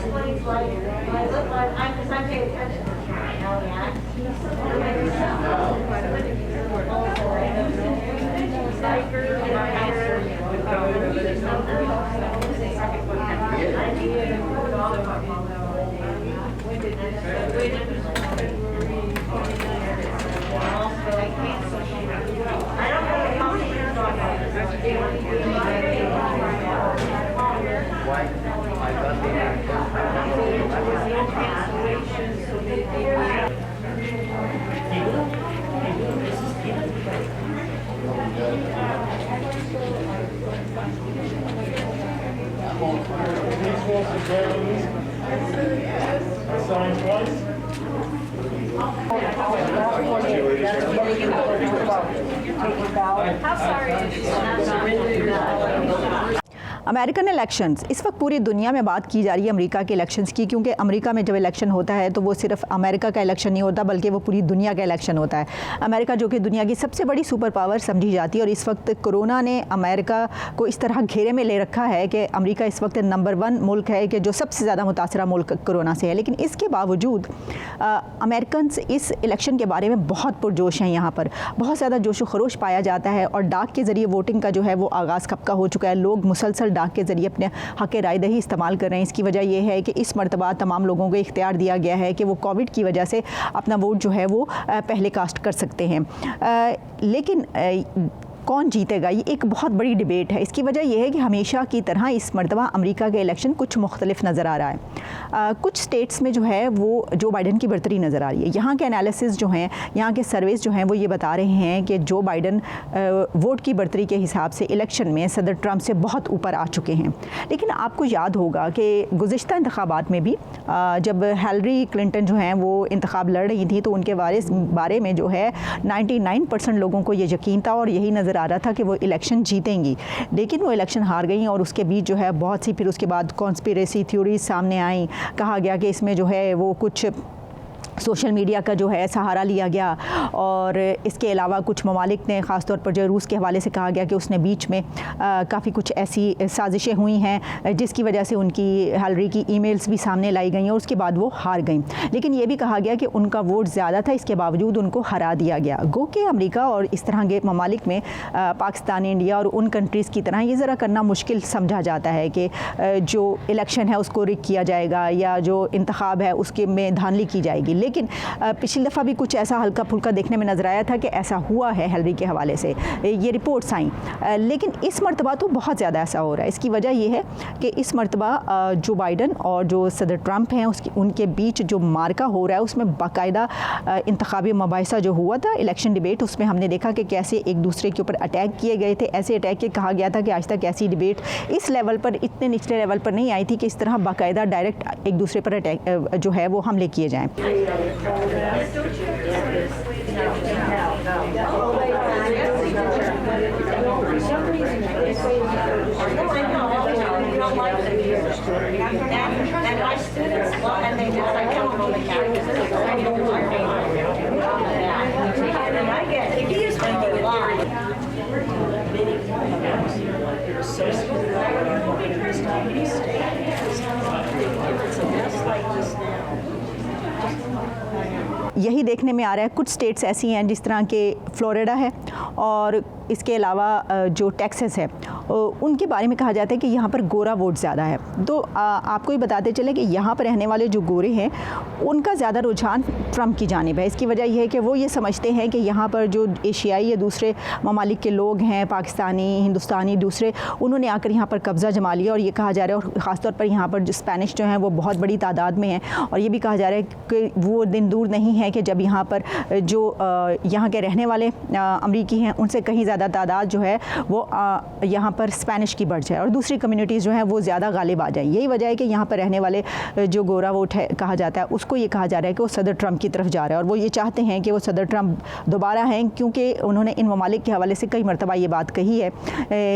explains like, I look like, because I pay attention to American elections, इस वक्त पूरी दुनिया में बात की जा रही है अमेरिका के इलेक्शंस की, क्योंकि अमेरिका में जब इलेक्शन होता है तो वो सिर्फ अमेरिका का इलेक्शन नहीं होता बल्कि वो पूरी दुनिया का इलेक्शन होता है। अमेरिका जो कि दुनिया की सबसे बड़ी सुपर पावर समझी जाती है और इस वक्त कोरोना ने अमेरिका को इस तरह घेरे में ले रखा है कि अमेरिका इस वक्त नंबर 1 मुल्क है कि जो सबसे ज़्यादा मुतासरा मुल्क कोरोना से है। लेकिन इसके बावजूद अमेरिकन इस इलेक्शन के बारे में बहुत पुरजोश हैं। यहाँ पर बहुत ज़्यादा जोशो खरोश पाया जाता है और डाक के ज़रिए वोटिंग का जो है वो आगाज़ कब का हो चुका है। लोग मुसलसल डाक के ज़रिए अपने हक़ राय दही इस्तेमाल कर रहे हैं। इसकी वजह यह है कि इस मरतबा तमाम लोगों को इख्तियार दिया गया है कि वो कोविड की वजह से अपना वोट जो है वो पहले कास्ट कर सकते हैं। लेकिन कौन जीतेगा, ये एक बहुत बड़ी डिबेट है। इसकी वजह यह है कि हमेशा की तरह इस मरतबा अमेरिका का इलेक्शन कुछ मुख्तलिफ नज़र आ रहा है। कुछ स्टेट्स में जो है वो जो बाइडन की बढ़तरी नज़र आ रही है। यहाँ के एनालिसिस जो हैं, यहाँ के सर्वेस जो हैं वो ये बता रहे हैं कि जो बाइडन वोट की बढ़तरी के हिसाब से इलेक्शन में सदर ट्रंप से बहुत ऊपर आ चुके हैं। लेकिन आपको याद होगा कि गुज़िश्ता इंतखाबात में भी जब हिलरी क्लिंटन जो हैं वो इंतखाब लड़ रही थी तो उनके बारे में जो है 99% लोगों को ये यकीन था और यही नज़र आ रहा था कि वो इलेक्शन जीतेंगी। लेकिन वो इलेक्शन हार गई और उसके बीच जो है बहुत सी फिर उसके बाद कॉन्स्पिरेसी थ्योरीज सामने आई। कहा गया कि इसमें जो है वो कुछ सोशल मीडिया का जो है सहारा लिया गया और इसके अलावा कुछ ममालिक ने, ख़ास तौर पर जो रूस के हवाले से कहा गया कि उसने बीच में काफ़ी कुछ ऐसी साजिशें हुई हैं जिसकी वजह से उनकी हिलरी की ईमेल्स भी सामने लाई गई और उसके बाद वो हार गई। लेकिन ये भी कहा गया कि उनका वोट ज़्यादा था, इसके बावजूद उनको हरा दिया गया। गो कि अमेरिका और इस तरह के ममालिक में पाकिस्तान, इंडिया और उन कंट्रीज़ की तरह ये ज़रा करना मुश्किल समझा जाता है कि जो इलेक्शन है उसको रिग किया जाएगा या जो इंतखाब है उसके में धांधली की जाएगी। लेकिन पिछली दफ़ा भी कुछ ऐसा हल्का फुल्का देखने में नज़र आया था कि ऐसा हुआ है हिलरी के हवाले से, ये रिपोर्ट्स आई। लेकिन इस मरतबा तो बहुत ज़्यादा ऐसा हो रहा है। इसकी वजह यह है कि इस मरतबा जो बाइडन और जो सदर ट्रंप हैं उनके बीच जो मार्का हो रहा है उसमें बाकायदा इंतखाबी मबाहिसा जो हुआ था, इलेक्शन डिबेट, उसमें हमने देखा कि कैसे एक दूसरे के ऊपर अटैक किए गए थे। ऐसे अटैक के कहा गया था कि आज तक ऐसी डिबेट इस लेवल पर, इतने निचले लेवल पर नहीं आई थी कि इस तरह बाकायदा डायरेक्ट एक दूसरे पर अटैक जो है वो हमले किए जाएँ। यही देखने में आ रहा है। कुछ स्टेट्स ऐसी हैं जिस तरह के फ्लोरिडा है और इसके अलावा जो टेक्सास है उनके बारे में कहा जाता है कि यहाँ पर गोरा वोट ज़्यादा है। तो आपको ये बताते चले कि यहाँ पर रहने वाले जो गोरे हैं उनका ज़्यादा रुझान ट्रंप की जानिब है। इसकी वजह यह है कि वो ये समझते हैं कि यहाँ पर जो एशियाई या दूसरे ममालिक के लोग हैं, पाकिस्तानी, हिंदुस्तानी, दूसरे, उन्होंने आकर यहाँ पर कब्ज़ा जमा लिया। और ये कहा जा रहा है, और ख़ासतौर पर यहाँ पर जो स्पेनिश जो हैं वो बहुत बड़ी तादाद में हैं। और ये भी कहा जा रहा है कि वो दिन दूर नहीं है कि जब यहाँ पर जो यहाँ के रहने वाले अमरीकी हैं उनसे कहीं ज़्यादा तादाद जो है वो यहाँ पर स्पेनिश की बढ़ जाए और दूसरी कम्युनिटीज़ जो हैं वो ज़्यादा गालिब आ जाए। यही वजह है कि यहाँ पर रहने वाले जो गोरा वोट है कहा जाता है, उसको ये कहा जा रहा है कि वो सदर ट्रंप की तरफ जा रहा है और वो ये चाहते हैं कि वो सदर ट्रंप दोबारा हैं, क्योंकि उन्होंने इन ममालिक के हवाले से कई मरतबा ये बात कही है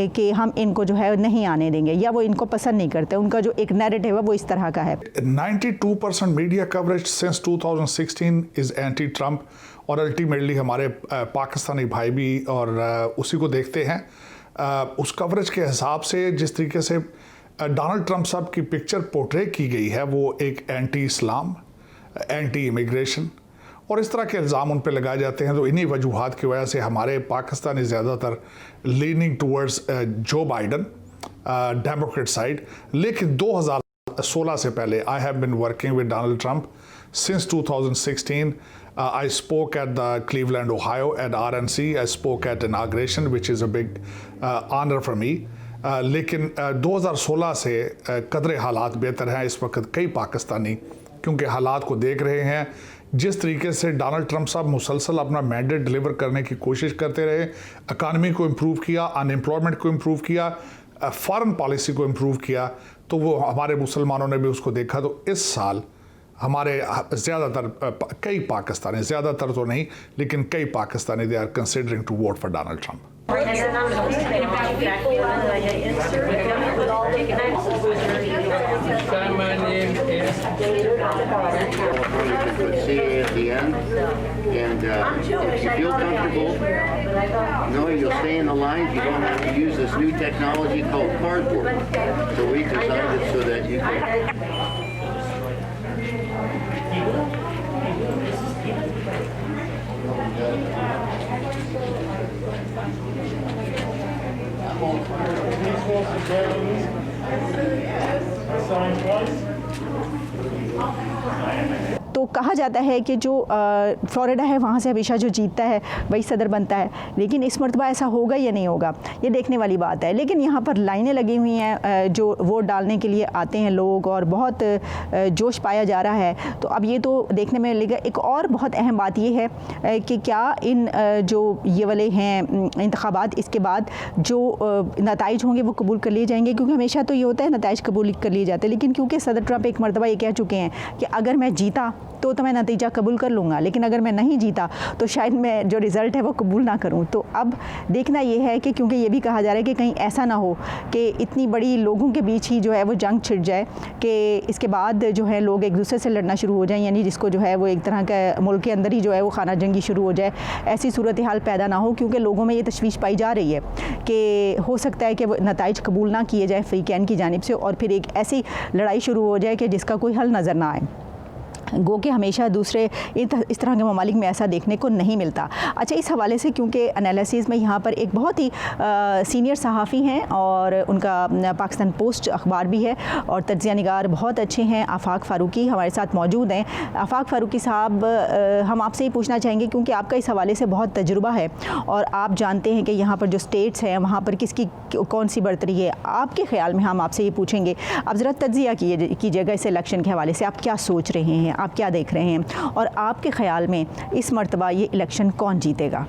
कि हम इनको जो है नहीं आने देंगे या वो इनको पसंद नहीं करते। उनका जो एक नैरेटिव है वो इस तरह का है। 92% media coverage since 2016 is anti Trump और अल्टीमेटली हमारे पाकिस्तानी भाई भी और उसी को देखते हैं। उस कवरेज के हिसाब से जिस तरीके से डोनाल्ड ट्रंप साहब की पिक्चर पोर्ट्रे की गई है वो एक एंटी इस्लाम, एंटी इमिग्रेशन और इस तरह के इल्ज़ाम उन पर लगाए जाते हैं। तो इन्हीं वजूहात की वजह से हमारे पाकिस्तानी ज़्यादातर लीनिंग टूवर्ड्स जो बाइडन डेमोक्रेट साइड। लेकिन 2016 से पहले I have been working with Donald Trump since 2016. I spoke at the Cleveland, Ohio at RNC. I spoke at inauguration, which is a big honor for me. लेकिन 2016 से कदरे हालात बेहतर हैं इस वक्त। कई पाकिस्तानी क्योंकि हालात को देख रहे हैं, जिस तरीके से डोनाल्ड ट्रंप साहब मुसलसल अपना मैंडेट डिलीवर करने की कोशिश करते रहे, इकानमी को इम्प्रूव किया, अनएम्प्लॉयमेंट को इम्प्रूव किया, फॉरेन पॉलिसी को इम्प्रूव किया, तो वो हमारे मुसलमानों ने भी उसको देखा। तो इस साल हमारे ज़्यादातर कई पाकिस्तानी, ज़्यादातर तो नहीं लेकिन कई Pakistani they are considering to vote for Donald Trump. No, you'll stay in the lines. You don't have to use this new technology called cardboard. So we designed it so that you can. तो कहा जाता है कि जो Florida है वहाँ से हमेशा जो जीतता है वही सदर बनता है, लेकिन इस मरतबा ऐसा होगा या नहीं होगा ये देखने वाली बात है। लेकिन यहाँ पर लाइनें लगी हुई हैं, जो वोट डालने के लिए आते हैं लोग और बहुत जोश पाया जा रहा है। तो अब ये तो देखने में मिलेगा। एक और बहुत अहम बात ये है कि क्या इन जो ये वाले हैं इंतखाबात, इसके बाद जो नताइज होंगे वो कबूल कर लिए जाएंगे, क्योंकि हमेशा तो ये होता है नताइज कबूल कर लिए जाते हैं। लेकिन क्योंकि सदर ट्रंप एक मरतबा ये कह चुके हैं कि अगर मैं जीता तो मैं नतीजा कबूल कर लूँगा, लेकिन अगर मैं नहीं जीता तो शायद मैं जो रिज़ल्ट है वो कबूल ना करूँ। तो अब देखना ये है कि क्योंकि ये भी कहा जा रहा है कि कहीं ऐसा ना हो कि इतनी बड़ी लोगों के बीच ही जो है वो जंग छिड़ जाए कि इसके बाद जो है लोग एक दूसरे से लड़ना शुरू हो जाएं, यानी जिसको जो है वो एक तरह का मुल्क के अंदर ही जो है वो खाना जंगी शुरू हो जाए। ऐसी सूरत हाल पैदा ना हो, क्योंकि लोगों में ये तशवीश पाई जा रही है कि हो सकता है कि वो नताइज कबूल ना किए जाए फ़रीक़ैन की जानिब से और फिर एक ऐसी लड़ाई शुरू हो जाए कि जिसका कोई हल नज़र ना आए। गो कि हमेशा दूसरे इस तरह के ममालिक में ऐसा देखने को नहीं मिलता। अच्छा, इस हवाले से क्योंकि एनालिसिस में यहाँ पर एक बहुत ही सीनियर सहाफ़ी हैं और उनका पाकिस्तान पोस्ट अखबार भी है और तज्ज़िया निगार बहुत अच्छे हैं, आफाक फ़ारूकी हमारे साथ मौजूद हैं। आफाक फ़ारूकी साहब, हम आपसे ही पूछना चाहेंगे क्योंकि आपका इस हवाले से बहुत तजुर्बा है और आप जानते हैं कि यहाँ पर जो स्टेट्स हैं वहाँ पर किसकी कौन सी बरतरी है। आपके ख़्याल में हम आपसे ये पूछेंगे, आप ज़रा तज्ज़िया कीजिएगा इस इलेक्शन के हवाले से, आप क्या सोच रहे हैं, आप क्या देख रहे हैं और आपके ख़्याल में इस मरतबा ये इलेक्शन कौन जीतेगा?